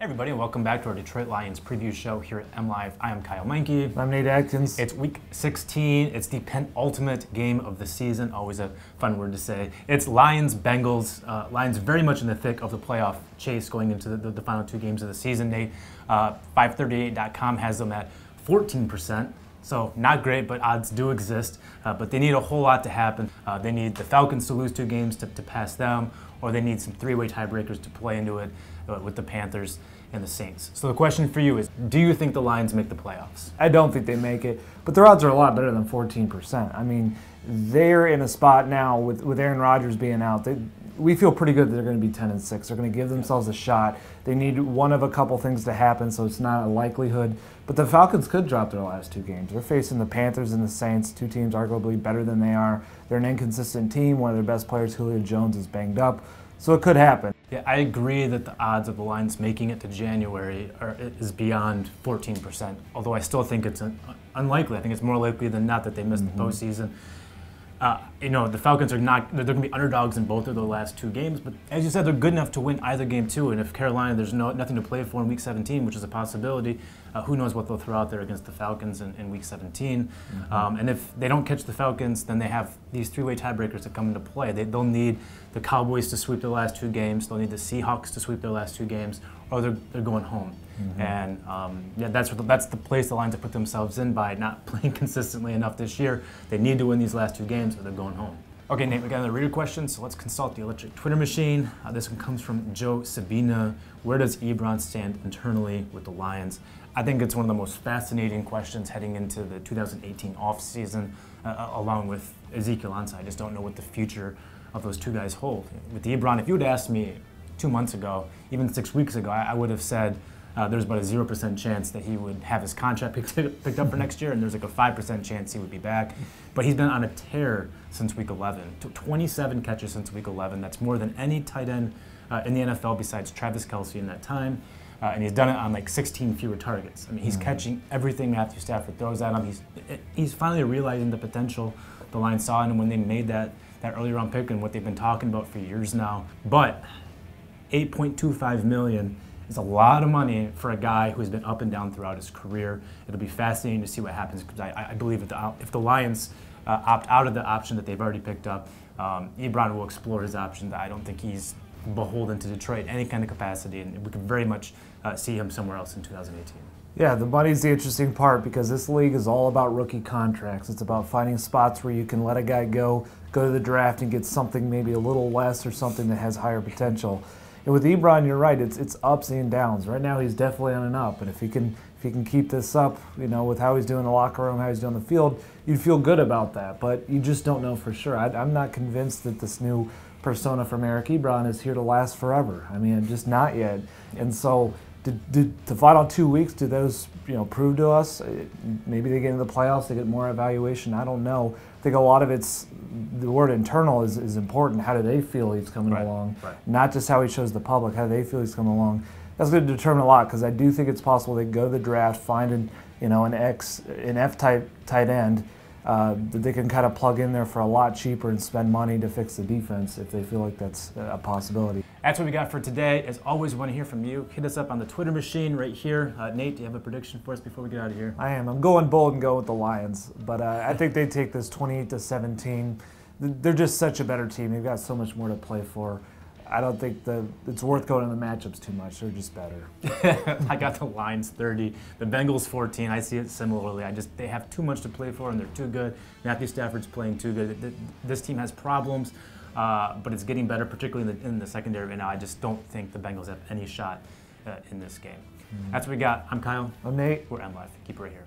Everybody, and welcome back to our Detroit Lions preview show here at MLive. I am Kyle Meinke. I'm Nate Atkins. It's week 16. It's the penultimate game of the season. Always a fun word to say. It's Lions, Bengals. Lions very much in the thick of the playoff chase going into the final two games of the season. Nate, 538.com has them at 14%. So not great, but odds do exist. But they need a whole lot to happen. They need the Falcons to lose two games to pass them, or they need some three-way tiebreakers to play into it with the Panthers and the Saints. So the question for you is, do you think the Lions make the playoffs? I don't think they make it, but their odds are a lot better than 14%. I mean, they're in a spot now with Aaron Rodgers being out. We feel pretty good that they're going to be 10-6. They're going to give themselves a shot. They need one of a couple things to happen, so it's not a likelihood. But the Falcons could drop their last two games. They're facing the Panthers and the Saints, two teams arguably better than they are. They're an inconsistent team. One of their best players, Julio Jones, is banged up. So it could happen. Yeah, I agree that the odds of the Lions making it to January is beyond 14%, although I still think it's unlikely. I think it's more likely than not that they miss the postseason. The Falcons are not, they're going to be underdogs in both of the last two games, but as you said, they're good enough to win either game too. And if Carolina, there's nothing to play for in week 17, which is a possibility, who knows what they'll throw out there against the Falcons in week 17. And if they don't catch the Falcons, then they have these three-way tiebreakers that come into play. They'll need the Cowboys to sweep their last two games, they'll need the Seahawks to sweep their last two games, or they're going home. And that's the place the Lions have put themselves in by not playing consistently enough this year. They need to win these last two games or they're going home. Okay, Nate, we got another reader question, so let's consult the electric Twitter machine. This one comes from Joe Sabina. Where does Ebron stand internally with the Lions? I think it's one of the most fascinating questions heading into the 2018 offseason, along with Ezekiel Ansah. I just don't know what the future of those two guys hold. With Ebron, if you had asked me 2 months ago, even 6 weeks ago, I would have said there's about a 0% chance that he would have his contract picked up for next year, and there's like a 5% chance he would be back. But he's been on a tear since week 11. 27 catches since week 11. That's more than any tight end in the NFL besides Travis Kelce in that time. And he's done it on like 16 fewer targets. I mean, he's catching everything Matthew Stafford throws at him. He's finally realizing the potential the Lions saw in him when they made that early round pick and what they've been talking about for years now. But $8.25 million is a lot of money for a guy who's been up and down throughout his career. It'll be fascinating to see what happens because I believe if the Lions opt out of the option that they've already picked up, Ebron will explore his option. I don't think he's beholden to Detroit in any kind of capacity, and we could very much see him somewhere else in 2018. Yeah, the money's the interesting part because this league is all about rookie contracts. It's about finding spots where you can let a guy go to the draft and get something maybe a little less or something that has higher potential. And with Ebron, you're right, it's ups and downs. Right now he's definitely on an up, and if he can keep this up, with how he's doing in the locker room, how he's doing on the field, you'd feel good about that. But you just don't know for sure. I'm not convinced that this new persona from Eric Ebron is here to last forever. I mean, just not yet. And so the final 2 weeks, do those prove to us? Maybe they get into the playoffs, they get more evaluation. I don't know. I think a lot of the word internal is important. How do they feel he's coming along? Not just how he shows the public. How do they feel he's coming along? That's going to determine a lot because I do think it's possible they go to the draft, find an F-type tight end that they can kind of plug in there for a lot cheaper and spend money to fix the defense if they feel like that's a possibility. That's what we got for today. As always, we want to hear from you. Hit us up on the Twitter machine right here. Nate, do you have a prediction for us before we get out of here? I am. I'm going bold and going with the Lions, but I think they take this 28-17. They're just such a better team. They've got so much more to play for. I don't think it's worth going in the matchups too much. They're just better. I got the Lions 30, the Bengals 14. I see it similarly. They have too much to play for and they're too good. Matthew Stafford's playing too good. This team has problems, but it's getting better, particularly in the secondary right now. I just don't think the Bengals have any shot in this game. That's what we got. I'm Kyle. I'm Nate. We're MLive. Keep it right here.